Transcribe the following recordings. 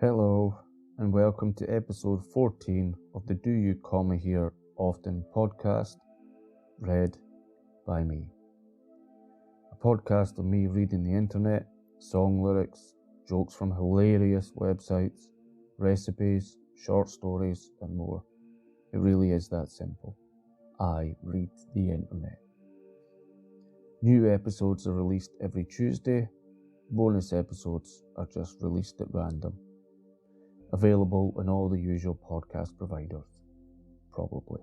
Hello, and welcome to episode 14 of the Do You Call Me Here Often podcast, read by me. A podcast of me reading the internet, song lyrics, jokes from hilarious websites, recipes, short stories, and more. It really is that simple. I read the internet. New episodes are released every Tuesday. Bonus episodes are just released at random. Available on all the usual podcast providers, probably.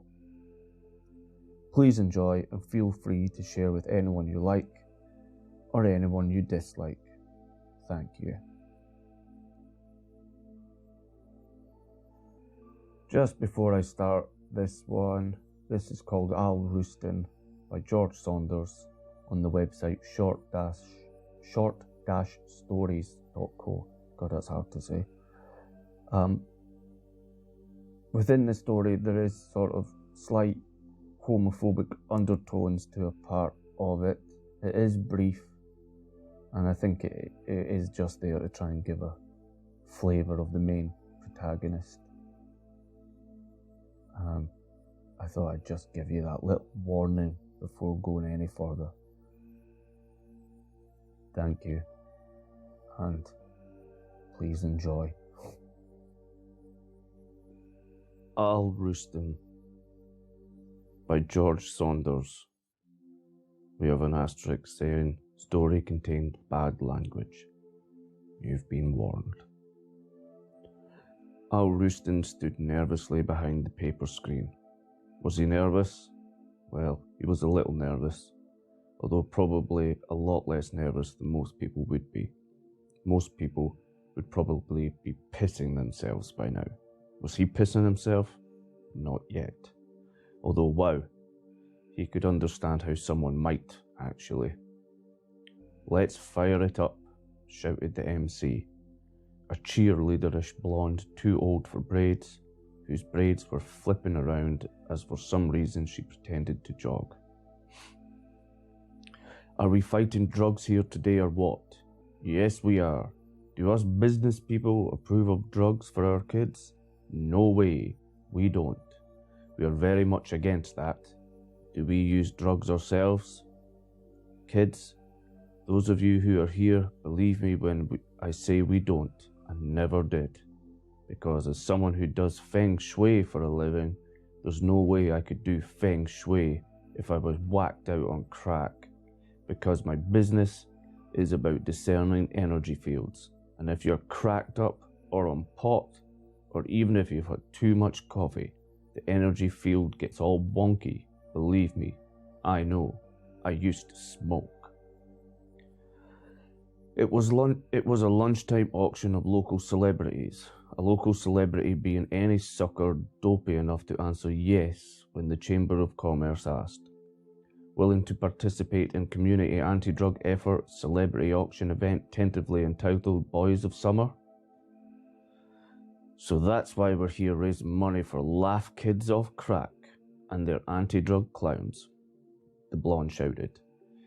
Please enjoy and feel free to share with anyone you like or anyone you dislike. Thank you. Just before I start this one, this is called Roosten by George Saunders on the website short-stories.co. God, that's hard to say. Within the story, there is sort of slight homophobic undertones to a part of it. It is brief, and I think it is just there to try and give a flavour of the main protagonist. I thought I'd just give you that little warning before going any further. Thank you, and please enjoy. Roosten by George Saunders. We have an asterisk saying, story contained bad language. You've been warned. Roosten stood nervously behind the paper screen. Was he nervous? Well, he was a little nervous, although probably a lot less nervous than most people would be. Most people would probably be pissing themselves by now. Was he pissing himself? Not yet. Although, wow, he could understand how someone might, actually. Let's fire it up, shouted the MC, a cheerleaderish blonde too old for braids, whose braids were flipping around as for some reason she pretended to jog. Are we fighting drugs here today or what? Yes, we are. Do us business people approve of drugs for our kids? No way, we don't. We are very much against that. Do we use drugs ourselves? Kids, those of you who are here, believe me when I say we don't, and never did. Because as someone who does feng shui for a living, there's no way I could do feng shui if I was whacked out on crack. Because my business is about discerning energy fields. And if you're cracked up or on pot, or even if you've had too much coffee, the energy field gets all wonky. Believe me, I know. I used to smoke. It was a lunchtime auction of local celebrities. A local celebrity being any sucker dopey enough to answer yes when the Chamber of Commerce asked. Willing to participate in community anti-drug effort celebrity auction event tentatively entitled Boys of Summer? So that's why we're here raising money for Laugh Kids Off Crack and their anti-drug clowns, the blonde shouted,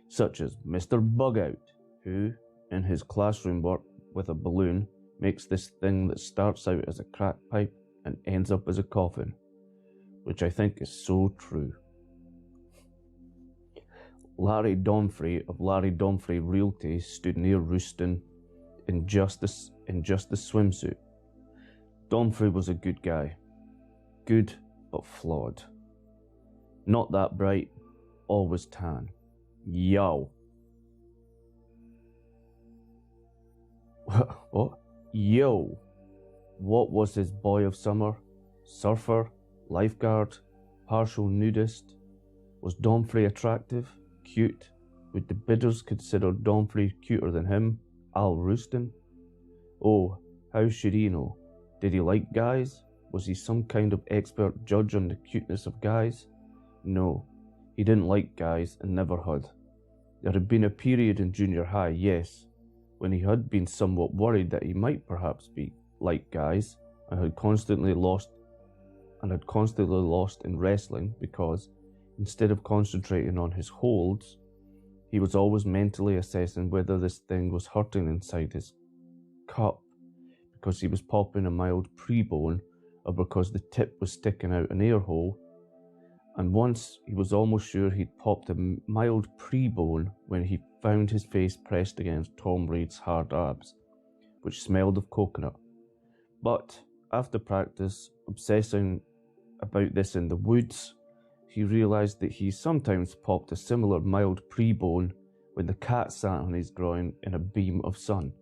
such as Mr. Bugout, who, in his classroom work with a balloon, makes this thing that starts out as a crack pipe and ends up as a coffin, which I think is so true. Larry Domfrey of Larry Domfrey Realty stood near Roosten in just the swimsuit. Domfrey was a good guy. Good, but flawed. Not that bright, always tan. Yo. What? Yo. What was his boy of summer? Surfer? Lifeguard? Partial nudist? Was Domfrey attractive? Cute? Would the bidders consider Domfrey cuter than him? Roosten? Oh, how should he know? Did he like guys? Was he some kind of expert judge on the cuteness of guys? No, he didn't like guys and never had. There had been a period in junior high, yes, when he had been somewhat worried that he might perhaps be like guys and had constantly lost in wrestling because, instead of concentrating on his holds, he was always mentally assessing whether this thing was hurting inside his cup, because he was popping a mild pre-bone or because the tip was sticking out an air hole, and once he was almost sure he'd popped a mild pre-bone when he found his face pressed against Tom Reed's hard abs, which smelled of coconut. But after practice, obsessing about this in the woods, he realised that he sometimes popped a similar mild pre-bone when the cat sat on his groin in a beam of sun,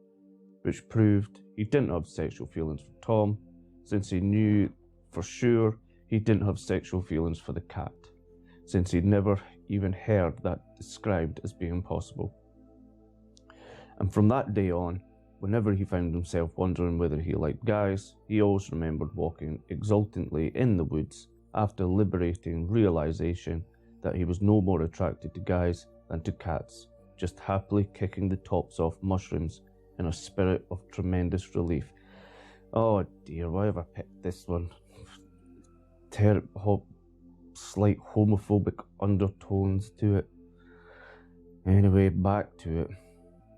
which proved he didn't have sexual feelings for Tom, since he knew for sure he didn't have sexual feelings for the cat, since he'd never even heard that described as being possible. And from that day on, whenever he found himself wondering whether he liked guys, he always remembered walking exultantly in the woods after liberating realization that he was no more attracted to guys than to cats, just happily kicking the tops off mushrooms in a spirit of tremendous relief. Oh dear, why have I picked this one? Slight homophobic undertones to it. Anyway, back to it.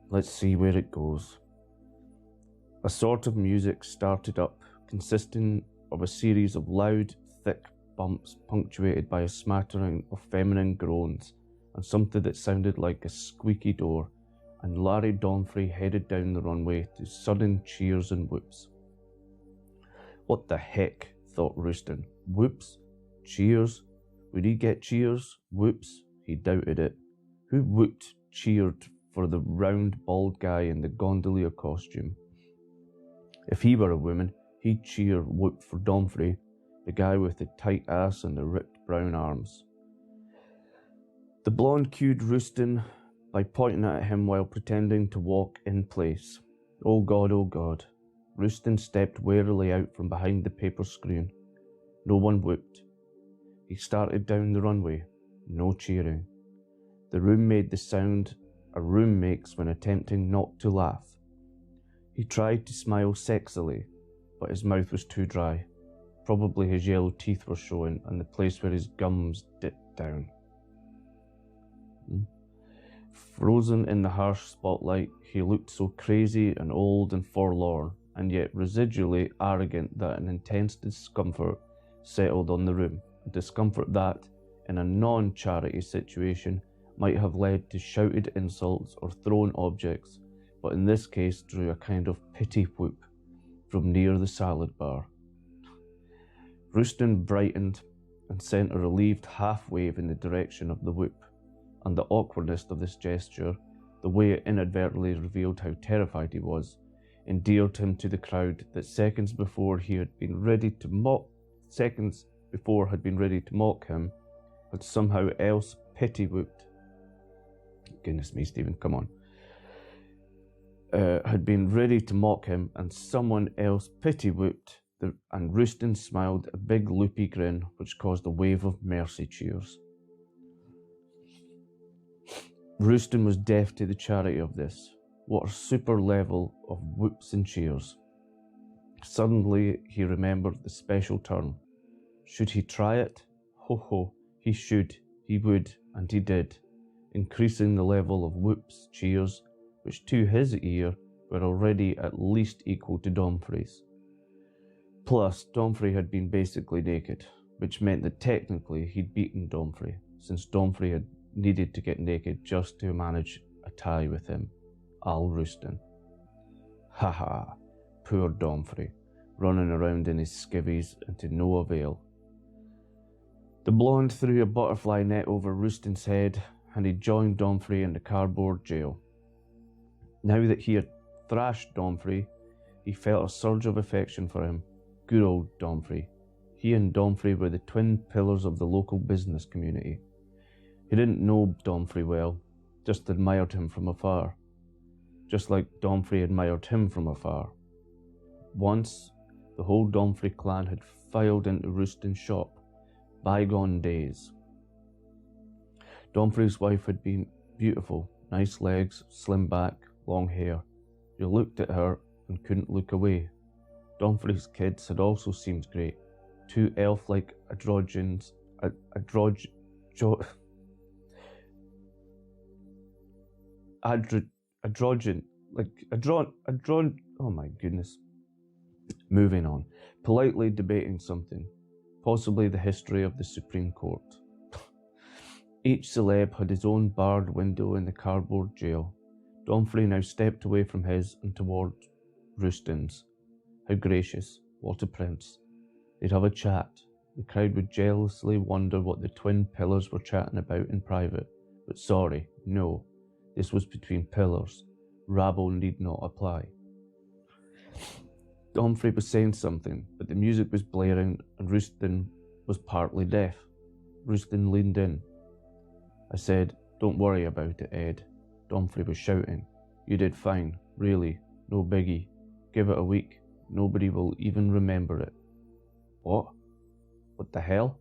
Let's see where it goes. A sort of music started up, consisting of a series of loud, thick bumps punctuated by a smattering of feminine groans and something that sounded like a squeaky door, and Larry Domfrey headed down the runway to sudden cheers and whoops. What the heck, thought Roosten. Whoops? Cheers? Would he get cheers? Whoops? He doubted it. Who whooped, cheered for the round, bald guy in the gondolier costume? If he were a woman, he'd cheer, whoop for Domfrey, the guy with the tight ass and the ripped brown arms. The blonde cued Roosten by pointing at him while pretending to walk in place. Oh God, oh God. Roosten stepped warily out from behind the paper screen. No one whooped. He started down the runway. No cheering. The room made the sound a room makes when attempting not to laugh. He tried to smile sexily, but his mouth was too dry. Probably his yellow teeth were showing and the place where his gums dipped down. Frozen in the harsh spotlight, he looked so crazy and old and forlorn, and yet residually arrogant that an intense discomfort settled on the room, a discomfort that, in a non-charity situation, might have led to shouted insults or thrown objects, but in this case drew a kind of pity whoop from near the salad bar. Roosten brightened and sent a relieved half-wave in the direction of the whoop, and the awkwardness of this gesture, the way it inadvertently revealed how terrified he was, endeared him to the crowd that seconds before had been ready to mock him, had somehow else pity whooped. Goodness me, Stephen, come on. Had been ready to mock him, and someone else pity whooped, and Roosten smiled a big loopy grin which caused a wave of mercy cheers. Roosten was deaf to the charity of this. What a super level of whoops and cheers. Suddenly he remembered the special turn. Should he try it? Ho ho, he should, he would, and he did, increasing the level of whoops, cheers, which to his ear were already at least equal to Domfrey's. Plus, Domfrey had been basically naked, which meant that technically he'd beaten Domfrey, since Domfrey had needed to get naked just to manage a tie with him, Al Roosten. Ha, poor Domfrey, running around in his skivvies and to no avail. The blonde threw a butterfly net over Roosten's head, and he joined Domfrey in the cardboard jail. Now that he had thrashed Domfrey, he felt a surge of affection for him. Good old Domfrey. He and Domfrey were the twin pillars of the local business community. He didn't know Domfrey well, just admired him from afar, just like Domfrey admired him from afar. Once, the whole Domfrey clan had filed into Roosten's shop. Bygone days. Domfrey's wife had been beautiful, nice legs, slim back, long hair. You looked at her and couldn't look away. Domfrey's kids had also seemed great. Two elf-like androgynes, oh my goodness. Moving on, politely debating something, possibly the history of the Supreme Court. Each celeb had his own barred window in the cardboard jail. Domfrey now stepped away from his and toward Roosten's. How gracious, what a prince. They'd have a chat. The crowd would jealously wonder what the twin pillars were chatting about in private. But sorry, no, this was between pillars. Rabble need not apply. Domfrey was saying something, but the music was blaring and Roosten was partly deaf. Roosten leaned in. I said, "Don't worry about it, Ed." Domfrey was shouting. "You did fine, really, no biggie. Give it a week, nobody will even remember it." What? What the hell?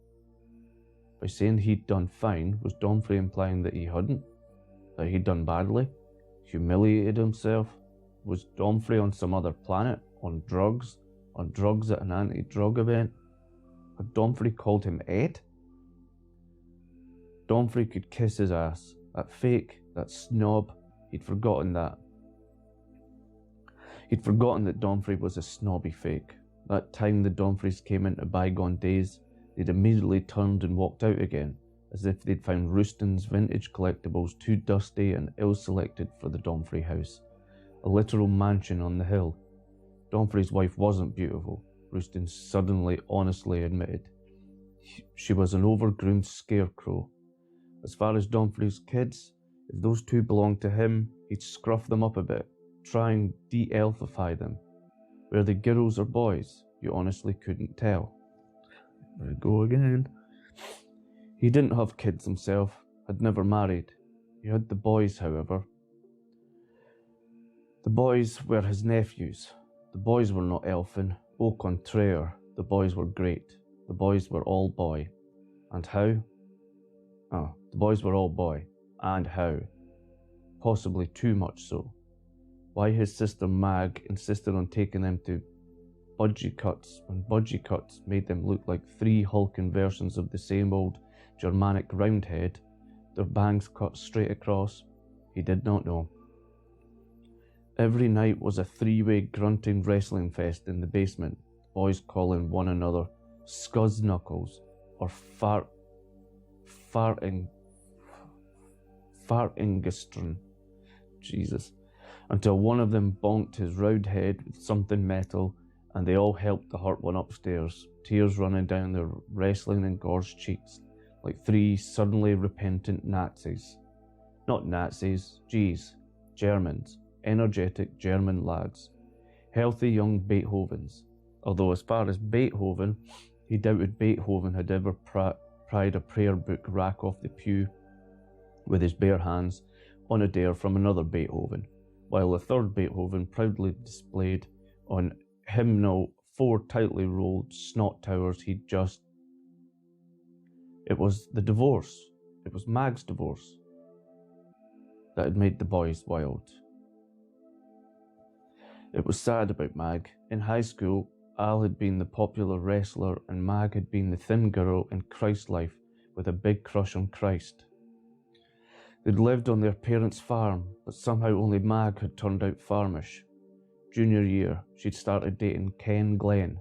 By saying he'd done fine, was Domfrey implying that he hadn't? That he'd done badly? Humiliated himself? Was Domfrey on some other planet? On drugs? On drugs at an anti-drug event? Had Domfrey called him Ed? Domfrey could kiss his ass. That fake, that snob, he'd forgotten that. He'd forgotten that Domfrey was a snobby fake. That time the Domfreys came into bygone days, they'd immediately turned and walked out again, as if they'd found Roosten's vintage collectibles too dusty and ill-selected for the Domfrey house. A literal mansion on the hill. Domfrey's wife wasn't beautiful, Roosten suddenly honestly admitted. She was an overgrown scarecrow. As far as Domfrey's kids, if those two belonged to him, he'd scruff them up a bit, try and de-elfify them. Were they girls or boys? You honestly couldn't tell. There we go again. He didn't have kids himself, had never married. He had the boys, however. The boys were his nephews. The boys were not elfin, au contraire, the boys were great. The boys were all boy. And how? The boys were all boy. And how? Possibly too much so. Why his sister Mag insisted on taking them to budgie cuts when budgie cuts made them look like three hulking versions of the same old Germanic roundhead, their bangs cut straight across, he did not know. Every night was a three-way grunting wrestling fest in the basement, boys calling one another scuzz knuckles or fartingestron. Jesus. Until one of them bonked his round head with something metal, and they all helped the hurt one upstairs, tears running down their wrestling engorged cheeks, like three suddenly repentant Nazis. Not Nazis, Germans, energetic German lads, healthy young Beethovens, although as far as Beethoven, he doubted Beethoven had ever pried a prayer book rack off the pew with his bare hands on a dare from another Beethoven, while the third Beethoven proudly displayed on hymnal 4 tightly rolled snot towers he'd just... It was the divorce. It was Mag's divorce that had made the boys wild. It was sad about Mag. In high school, Al had been the popular wrestler and Mag had been the thin girl in Christ life with a big crush on Christ. They'd lived on their parents' farm, but somehow only Mag had turned out farmish. Junior year, she'd started dating Ken Glenn,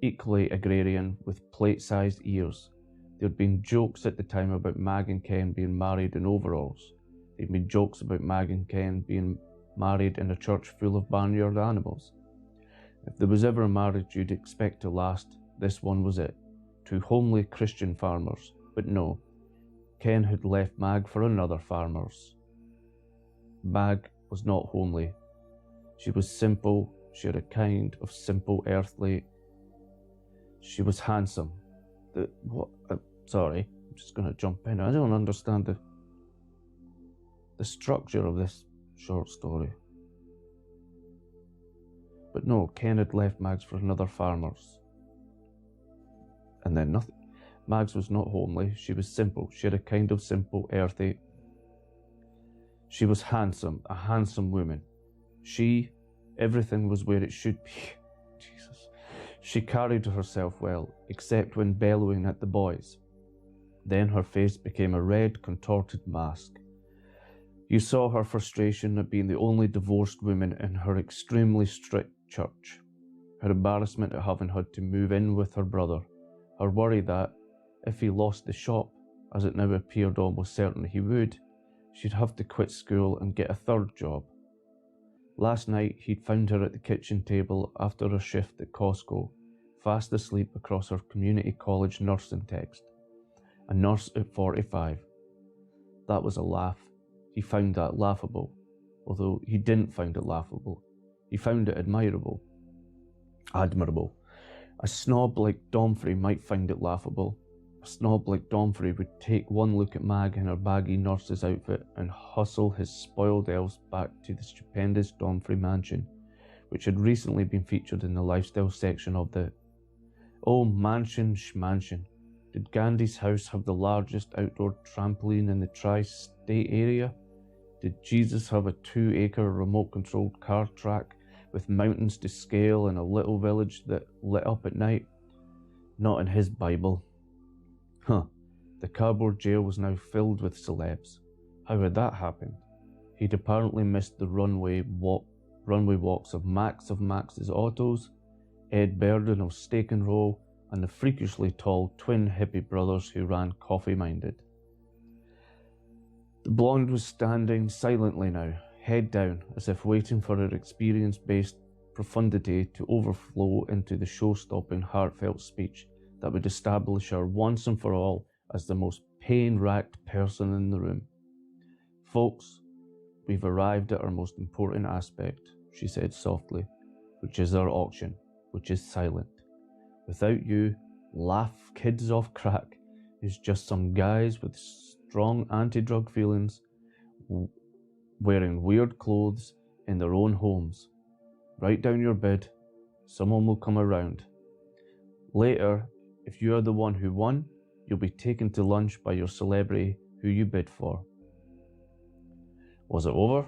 equally agrarian with plate-sized ears. There'd been jokes at the time about Mag and Ken being married in overalls. There'd been jokes about Mag and Ken being married in a church full of barnyard animals. If there was ever a marriage you'd expect to last, this one was it. 2 homely Christian farmers, but no. Ken had left Mag for another farmer's. Mag was not homely. She was simple, she had a kind of simple earthly... She was handsome. Sorry, I'm just going to jump in. I don't understand the structure of this short story. But no, Ken had left Mags for another farmer's. And then nothing. Mags was not homely, she was simple. She had a kind of simple, earthy... She was handsome, a handsome woman. Everything was where it should be. Jesus. She carried herself well, except when bellowing at the boys. Then her face became a red, contorted mask. You saw her frustration at being the only divorced woman in her extremely strict church. her embarrassment at having had to move in with her brother, her worry that, if he lost the shop, as it now appeared almost certain he would, she'd have to quit school and get a third job. Last night he'd found her at the kitchen table after her shift at Costco, fast asleep across her community college nursing text. A nurse at 45. That was a laugh. He found that laughable, although he didn't find it laughable. He found it admirable. Admirable. A snob like Domfrey might find it laughable. A snob like Domfrey would take one look at Mag in her baggy nurse's outfit and hustle his spoiled elves back to the stupendous Domfrey mansion, which had recently been featured in the lifestyle section of the... Oh, mansion schmansion. Did Gandhi's house have the largest outdoor trampoline in the tri-state area? Did Jesus have a 2-acre remote-controlled car track with mountains to scale and a little village that lit up at night? Not in his Bible. The cardboard jail was now filled with celebs. How had that happened? He'd apparently missed the runway walks of Max's Autos, Ed Burden of Steak and Roll, and the freakishly tall twin hippie brothers who ran Coffee Minded. The blonde was standing silently now, head down, as if waiting for her experience-based profundity to overflow into the show-stopping, heartfelt speech that would establish her once and for all as the most pain-racked person in the room. Folks, we've arrived at our most important aspect, she said softly, which is our auction, which is silent. Without you, laugh kids off crack is just some guys with strong anti-drug feelings wearing weird clothes in their own homes. Write down your bid. Someone will come around. Later, if you are the one who won, you'll be taken to lunch by your celebrity who you bid for. Was it over?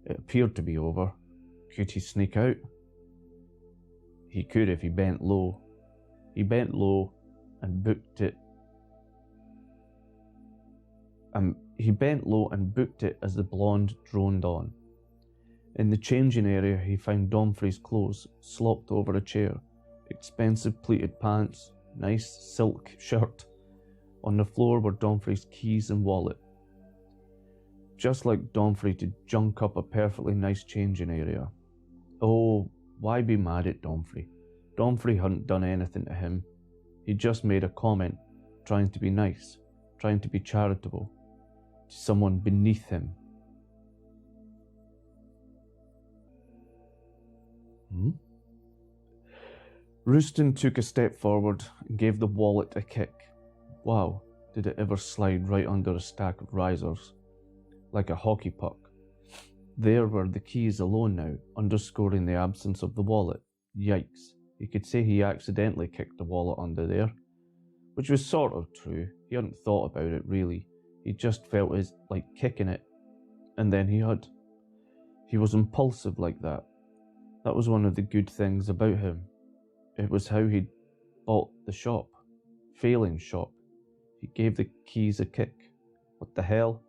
It appeared to be over. Could he sneak out? He could if he bent low. He bent low and booked it. He bent low and booked it as the blonde droned on. In the changing area, he found Domfrey's clothes slopped over a chair, expensive pleated pants, nice silk shirt. On the floor were Domfrey's keys and wallet. Just like Domfrey to junk up a perfectly nice changing area. Oh, why be mad at Domfrey? Domfrey hadn't done anything to him. He just made a comment, trying to be nice, trying to be charitable, to someone beneath him. Roosten took a step forward and gave the wallet a kick. Wow, did it ever slide right under a stack of risers, like a hockey puck. There were the keys alone now, underscoring the absence of the wallet. Yikes. You could say he accidentally kicked the wallet under there, which was sort of true. He hadn't thought about it really. He just felt like kicking it, and then he had. He was impulsive like that. That was one of the good things about him. It was how he'd bought the shop. Failing shop. He gave the keys a kick. What the hell?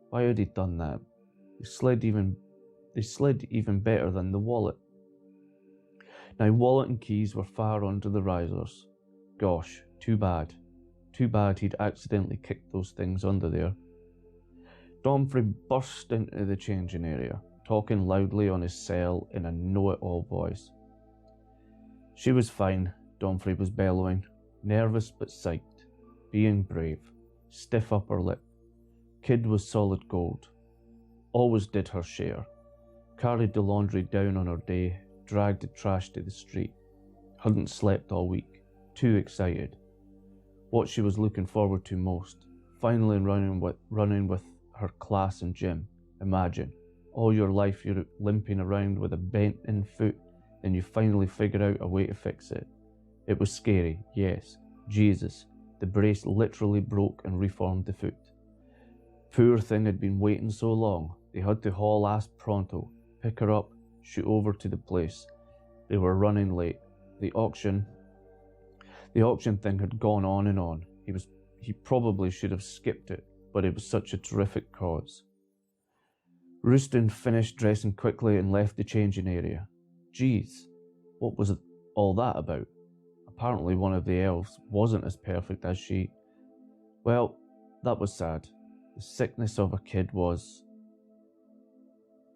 Why had he done that? They slid even better than the wallet. Now wallet and keys were far under the risers. Gosh, too bad. Too bad he'd accidentally kicked those things under there. Domfrey burst into the changing area, talking loudly on his cell in a know-it-all voice. She was fine, Domfrey was bellowing, nervous but psyched, being brave, stiff upper lip. Kid was solid gold. Always did her share. Carried the laundry down on her day, dragged the trash to the street. Hadn't slept all week. Too excited. What she was looking forward to most. Finally running with her class and gym. Imagine. All your life you're limping around with a bent-in foot, and you finally figure out a way to fix it. It was scary, yes. Jesus. The brace literally broke and reformed the foot. Poor thing had been waiting so long. They had to haul ass pronto, pick her up, shoot over to the place. They were running late. The auction thing had gone on and on. He probably should have skipped it, but it was such a terrific cause. Roosten finished dressing quickly and left the changing area. Geez, what was all that about? Apparently one of the elves wasn't as perfect as she. Well, that was sad. The sickness of a kid was.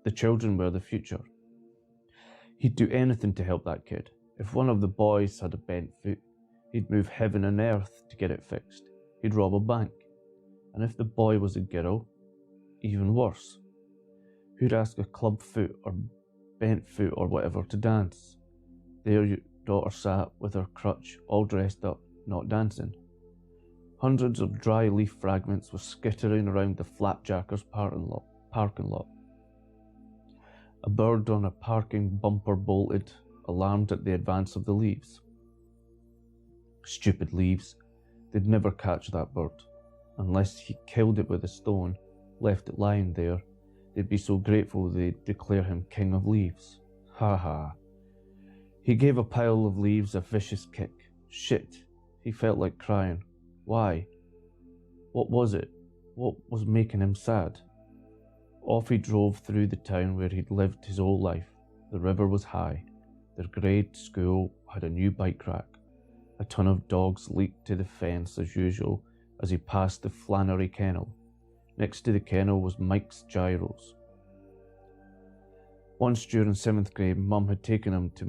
The children were the future. He'd do anything to help that kid. If one of the boys had a bent foot, he'd move heaven and earth to get it fixed. He'd rob a bank. And if the boy was a girl, even worse. Who'd ask a club foot or bent foot or whatever to dance? There your daughter sat with her crutch, all dressed up, not dancing. Hundreds of dry leaf fragments were skittering around the flapjacker's parking lot. A bird on a parking bumper bolted, alarmed at the advance of the leaves. Stupid leaves. They'd never catch that bird. Unless he killed it with a stone, left it lying there, they'd be so grateful they'd declare him king of leaves. Ha ha. He gave a pile of leaves a vicious kick. Shit. He felt like crying. Why? What was it? What was making him sad? Off he drove through the town where he'd lived his whole life. The river was high. Their grade school had a new bike rack. A ton of dogs leaped to the fence as usual as he passed the Flannery kennel. Next to the kennel was Mike's Gyros. Once during 7th grade, Mum had taken him to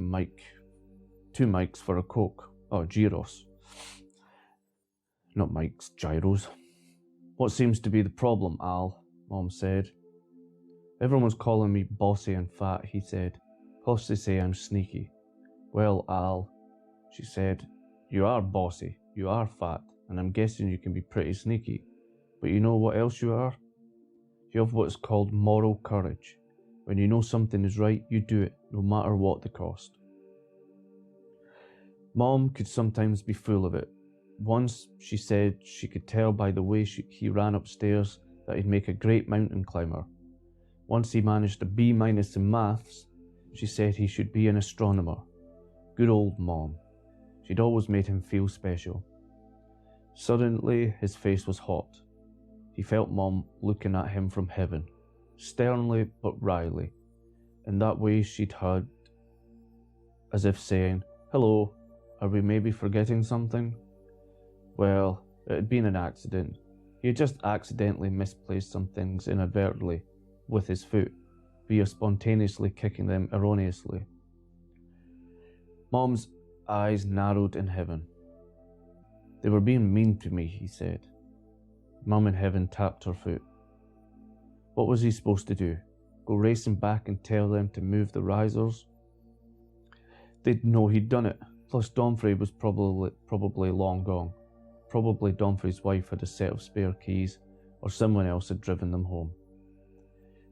Mike's for a Coke. Oh, Gyros. Not Mike's Gyros. What seems to be the problem, Al? Mum said. Everyone's calling me bossy and fat, he said. Plus they say I'm sneaky. Well, Al, she said, you are bossy, you are fat, and I'm guessing you can be pretty sneaky. But you know what else you are? You have what's called moral courage. When you know something is right, you do it, no matter what the cost. Mom could sometimes be full of it. Once she said she could tell by the way he ran upstairs that he'd make a great mountain climber. Once he managed a B- in maths, she said he should be an astronomer. Good old Mom. She'd always made him feel special. Suddenly, his face was hot. He felt Mom looking at him from heaven, sternly but wryly, in that way she'd had, as if saying, hello, are we maybe forgetting something? Well, it had been an accident. He had just accidentally misplaced some things inadvertently with his foot, via spontaneously kicking them erroneously. Mom's eyes narrowed in heaven. They were being mean to me, he said. Mum in heaven tapped her foot. What was he supposed to do? Go racing back and tell them to move the risers? They'd know he'd done it. Plus Domfrey was probably long gone. Probably Domfrey's wife had a set of spare keys, or someone else had driven them home.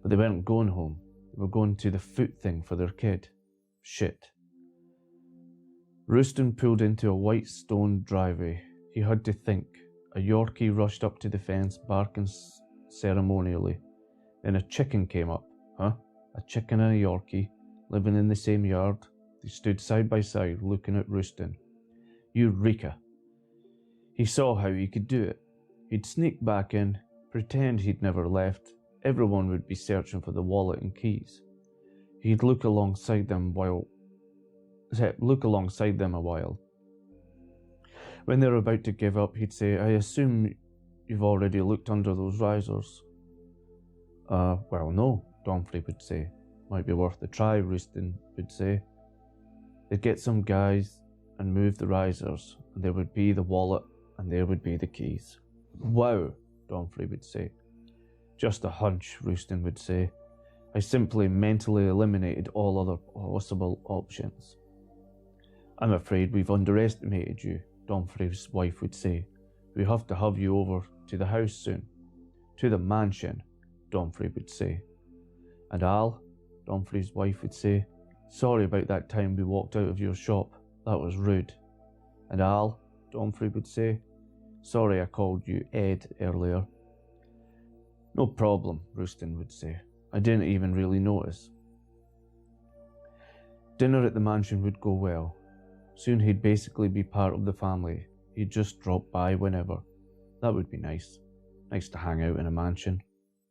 But they weren't going home. They were going to the foot thing for their kid. Shit. Roosten pulled into a white stone driveway. He had to think. A Yorkie rushed up to the fence, barking ceremonially. Then a chicken came up. Huh? A chicken and a Yorkie, living in the same yard. They stood side by side, looking at Roosten. Eureka! He saw how he could do it. He'd sneak back in, pretend he'd never left. Everyone would be searching for the wallet and keys. He'd look alongside them a while. When they were about to give up, he'd say, I assume you've already looked under those risers. Well, no, Domfrey would say. Might be worth a try, Roosten would say. They'd get some guys and move the risers, and there would be the wallet, and there would be the keys. Wow, Domfrey would say. Just a hunch, Roosten would say. I simply mentally eliminated all other possible options. I'm afraid we've underestimated you, Domfrey's wife would say. We have to have you over to the house soon. To the mansion, Domfrey would say. And Al, Domfrey's wife would say, sorry about that time we walked out of your shop. That was rude. And Al, Domfrey would say, sorry I called you Ed earlier. No problem, Roosten would say. I didn't even really notice. Dinner at the mansion would go well. Soon he'd basically be part of the family. He'd just drop by whenever. That would be nice. Nice to hang out in a mansion.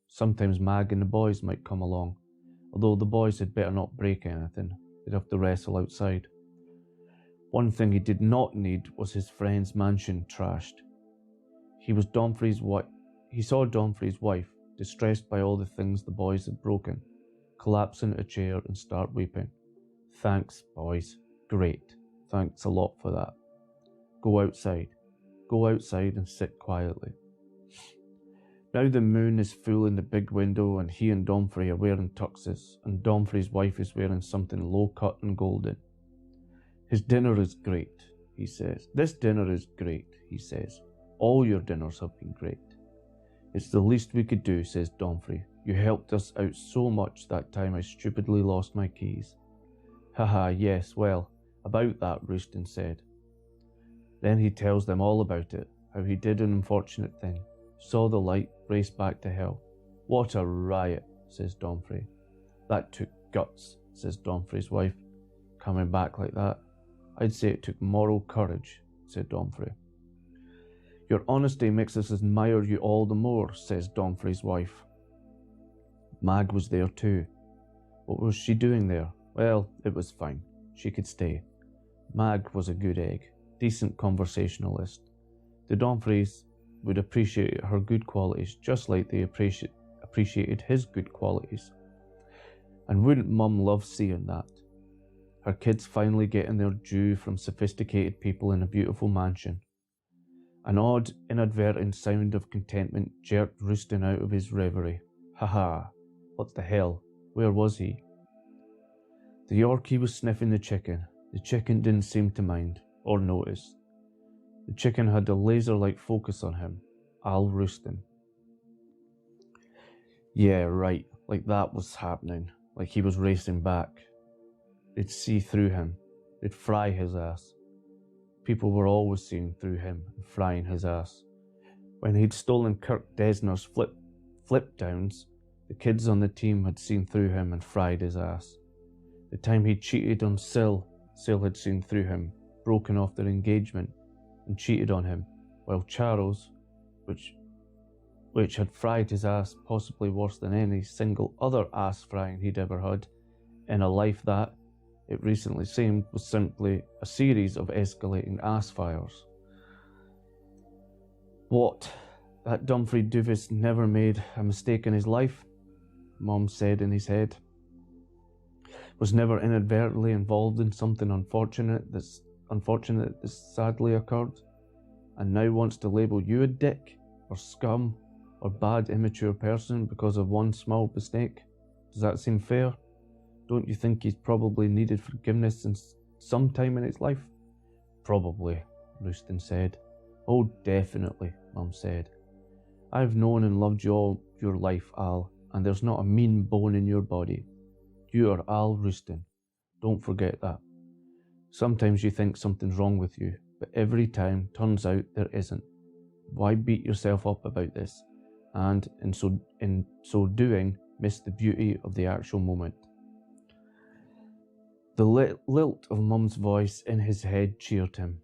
Sometimes Mag and the boys might come along, although the boys had better not break anything. They'd have to wrestle outside. One thing he did not need was his friend's mansion trashed. He saw Domfrey's wife, distressed by all the things the boys had broken, collapse into a chair and start weeping. Thanks, boys. Great. Thanks a lot for that. Go outside. Go outside and sit quietly. Now the moon is full in the big window and he and Domfrey are wearing tuxes and Domfrey's wife is wearing something low-cut and golden. His dinner is great, he says. This dinner is great, he says. All your dinners have been great. It's the least we could do, says Domfrey. You helped us out so much that time I stupidly lost my keys. Haha, yes, well, about that, Roosten said. Then he tells them all about it, how he did an unfortunate thing, saw the light, raced back to hell. What a riot, says Domfrey. That took guts, says Domfrey's wife. Coming back like that, I'd say it took moral courage, said Domfrey. Your honesty makes us admire you all the more, says Domfrey's wife. Mag was there too. What was she doing there? Well, it was fine. She could stay. Mag was a good egg, decent conversationalist. The Domfreys would appreciate her good qualities just like they appreciated his good qualities. And wouldn't Mum love seeing that? Her kids finally getting their due from sophisticated people in a beautiful mansion. An odd, inadvertent sound of contentment jerked Roosten out of his reverie. Ha! What the hell? Where was he? The Yorkie was sniffing the chicken. The chicken didn't seem to mind, or notice. The chicken had a laser-like focus on him, Al Roosten. Yeah, right, like that was happening, like he was racing back. They'd see through him. They'd fry his ass. People were always seeing through him and frying his ass. When he'd stolen Kirk Desner's flip downs, the kids on the team had seen through him and fried his ass. The time he cheated on Sil had seen through him, broken off their engagement, and cheated on him, while Charles, which had fried his ass possibly worse than any single other ass frying he'd ever had, in a life that, it recently seemed, was simply a series of escalating ass fires. What? That Domfrey Duvis never made a mistake in his life? Mom said in his head. Was never inadvertently involved in something unfortunate that sadly occurred, and now wants to label you a dick, or scum, or bad immature person because of one small mistake? Does that seem fair? Don't you think he's probably needed forgiveness some time in his life? Probably, Roosten said. Oh, definitely, Mum said. I've known and loved you all your life, Al, and there's not a mean bone in your body. You are Al Roosten. Don't forget that. Sometimes you think something's wrong with you, but every time turns out there isn't. Why beat yourself up about this, and in so doing, miss the beauty of the actual moment? The lilt of Mum's voice in his head cheered him.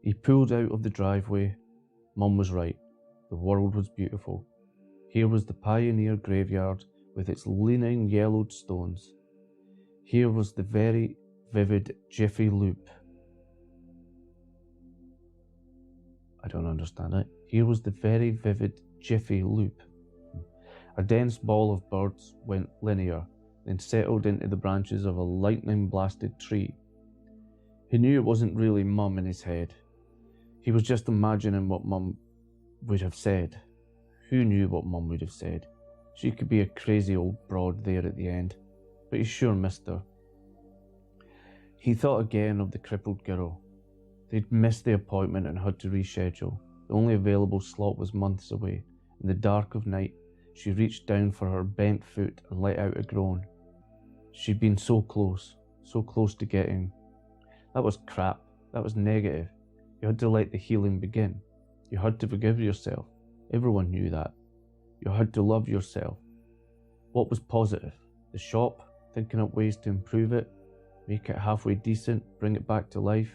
He pulled out of the driveway. Mum was right. The world was beautiful. Here was the pioneer graveyard with its leaning yellowed stones. Here was the very vivid Jiffy Loop. I don't understand it. Here was the very vivid Jiffy Loop. A dense ball of birds went linear, then settled into the branches of a lightning-blasted tree. He knew it wasn't really Mum in his head. He was just imagining what Mum would have said. Who knew what Mum would have said? She could be a crazy old broad there at the end, but he sure missed her. He thought again of the crippled girl. They'd missed the appointment and had to reschedule. The only available slot was months away. In the dark of night, she reached down for her bent foot and let out a groan. She'd been so close to getting. That was crap. That was negative. You had to let the healing begin. You had to forgive yourself. Everyone knew that. You had to love yourself. What was positive? The shop, thinking up ways to improve it, make it halfway decent, bring it back to life.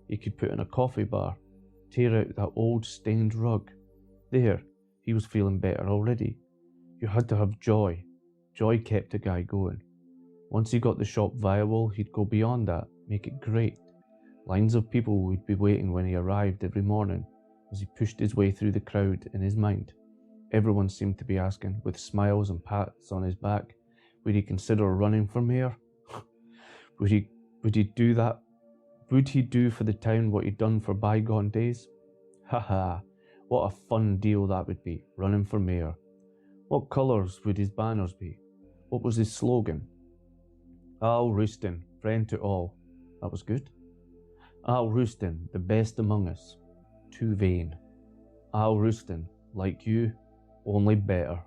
He could put in a coffee bar, tear out that old stained rug. There, he was feeling better already. You had to have joy. Joy kept a guy going. Once he got the shop viable, he'd go beyond that, make it great, Lines of people would be waiting when he arrived every morning as he pushed his way through the crowd in his mind. Everyone seemed to be asking, with smiles and pats on his back, would he consider running for mayor? Would he do that? Would he do for the town what he'd done for bygone days? Ha, what a fun deal that would be, running for mayor. What colours would his banners be? What was his slogan? Al Roosten, friend to all. That was good. Al Roosten, the best among us. Too vain. Al Roosten, like you, only better.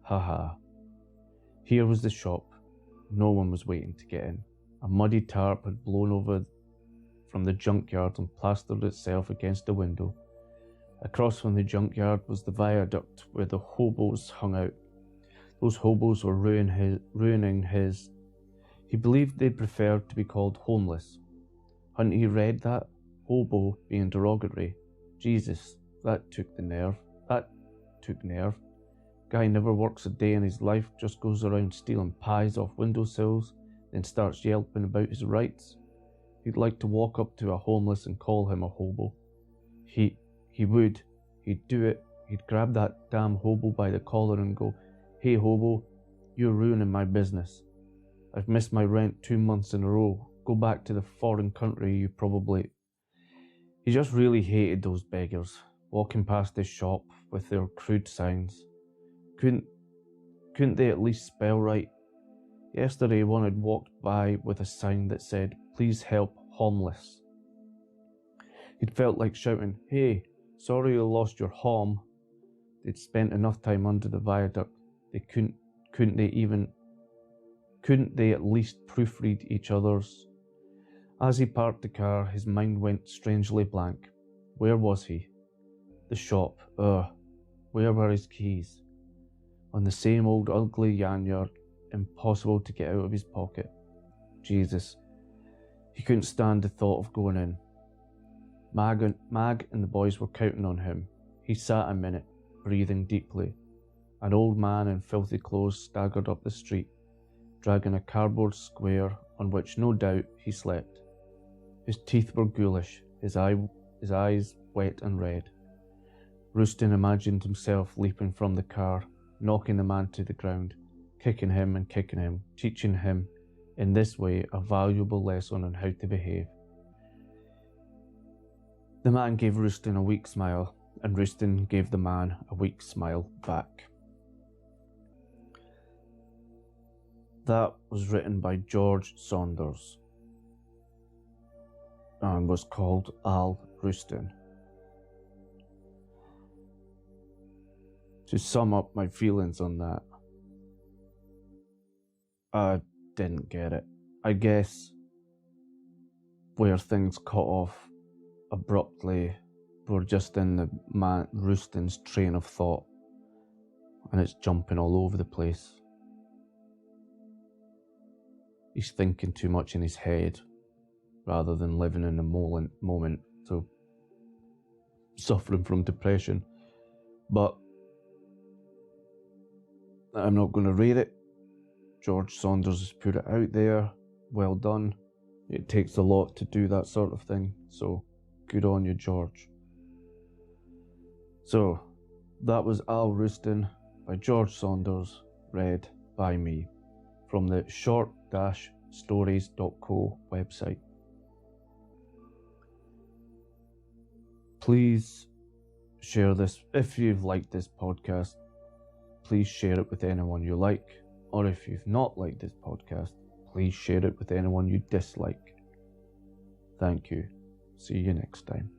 Ha. Here was the shop. No one was waiting to get in. A muddy tarp had blown over from the junkyard and plastered itself against the window. Across from the junkyard was the viaduct where the hobos hung out. Those hobos were ruining his. He believed they'd prefer to be called homeless. Hadn't he read that? Hobo being derogatory. Jesus, that took nerve. Guy never works a day in his life, just goes around stealing pies off windowsills, then starts yelping about his rights. He'd like to walk up to a homeless and call him a hobo. He would. He'd do it. He'd grab that damn hobo by the collar and go, "Hey hobo, you're ruining my business. I've missed my rent 2 months in a row. Go back to the foreign country you probably..." He just really hated those beggars, walking past his shop with their crude signs. Couldn't they at least spell right? Yesterday one had walked by with a sign that said, "Please help homeless." He'd felt like shouting, "Hey, sorry you lost your hom." They'd spent enough time under the viaduct. They couldn't they at least proofread each other's? As he parked the car, his mind went strangely blank. Where was he? The shop. Where were his keys? On the same old ugly lanyard, impossible to get out of his pocket. Jesus, he couldn't stand the thought of going in. Mag and the boys were counting on him. He sat a minute, breathing deeply. An old man in filthy clothes staggered up the street, dragging a cardboard square on which no doubt he slept. His teeth were ghoulish, his eyes wet and red. Roosten imagined himself leaping from the car, knocking the man to the ground, kicking him, teaching him, in this way, a valuable lesson on how to behave. The man gave Roosten a weak smile, and Roosten gave the man a weak smile back. That was written by George Saunders and was called Al Roosten. To sum up my feelings on that, I didn't get it. I guess where things cut off abruptly were just in the man Roosten's train of thought, and it's jumping all over the place. He's thinking too much in his head rather than living in the moment, so suffering from depression. But I'm not going to rate it. George Saunders has put it out there. Well done. It takes a lot to do that sort of thing, so good on you, George. So, that was Al Roosten by George Saunders, read by me, from the short-stories.co website. Please share this. If you've liked this podcast, please share it with anyone you like. Or if you've not liked this podcast, please share it with anyone you dislike. Thank you. See you next time.